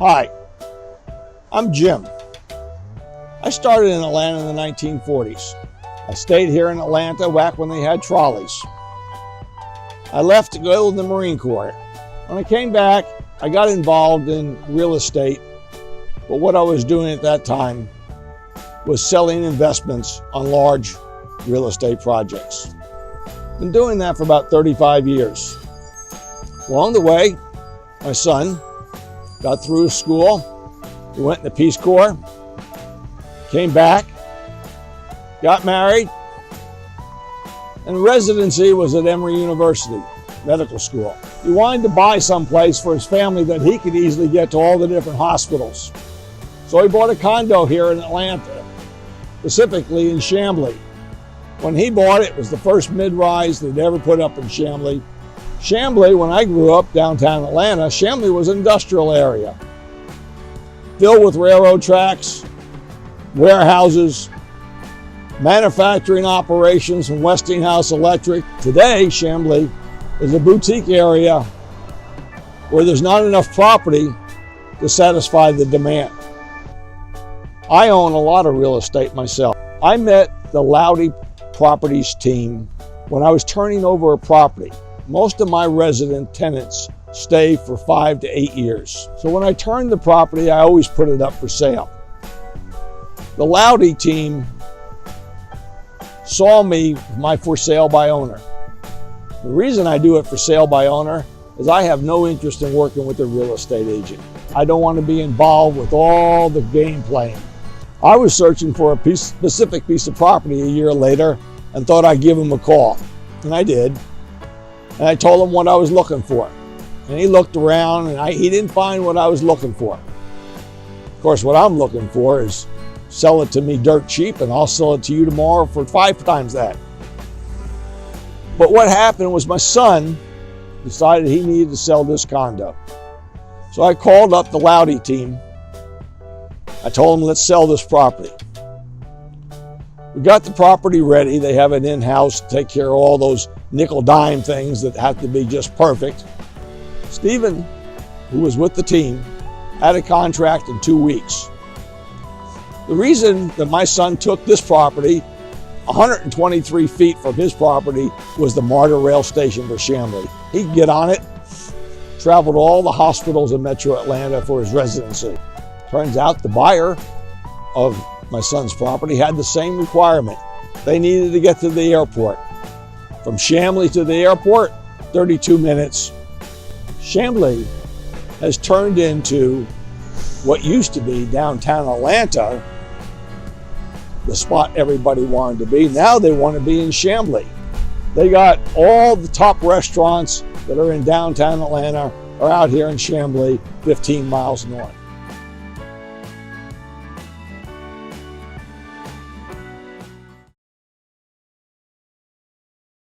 Hi, I'm Jim. I started in Atlanta in the 1940s. I stayed here in Atlanta back when they had trolleys. I left to go to the Marine Corps. When I came back, I got involved in real estate, but what I was doing at that time was selling investments on large real estate projects. Been doing that for about 35 years. Along the way, my son got through school, he went in the Peace Corps, came back, got married, and residency was at Emory University Medical School. He wanted to buy someplace for his family that he could easily get to all the different hospitals. So he bought a condo here in Atlanta, specifically in Chamblee. When he bought it, it was the first mid-rise they'd ever put up in Chamblee. Chamblee, when I grew up downtown Atlanta, Chamblee was an industrial area filled with railroad tracks, warehouses, manufacturing operations from Westinghouse Electric. Today, Chamblee is a boutique area where there's not enough property to satisfy the demand. I own a lot of real estate myself. I met the Loudy Properties Team when I was turning over a property. Most of my resident tenants stay for 5 to 8 years. So when I turned the property, I always put it up for sale. The Loudy team saw me with my for sale by owner. The reason I do it for sale by owner is I have no interest in working with a real estate agent. I don't want to be involved with all the game playing. I was searching for a specific piece of property a year later and thought I'd give him a call, and I did. And I told him what I was looking for. And he looked around and he didn't find what I was looking for. Of course, what I'm looking for is sell it to me dirt cheap and I'll sell it to you tomorrow for 5 times that. But what happened was my son decided he needed to sell this condo. So I called up the Loudy team. I told them, let's sell this property. We got the property ready. They have an in-house to take care of all those nickel-dime things that have to be just perfect. Stephen, who was with the team, had a contract in 2 weeks. The reason that my son took this property 123 feet from his property was the MARTA rail station for Chamblee. He could get on it, travel to all the hospitals in Metro Atlanta for his residency. Turns out the buyer of my son's property had the same requirement. They needed to get to the airport. From Chamblee to the airport, 32 minutes. Chamblee has turned into what used to be downtown Atlanta, the spot everybody wanted to be. Now they want to be in Chamblee. They got all the top restaurants that are in downtown Atlanta are out here in Chamblee, 15 miles north.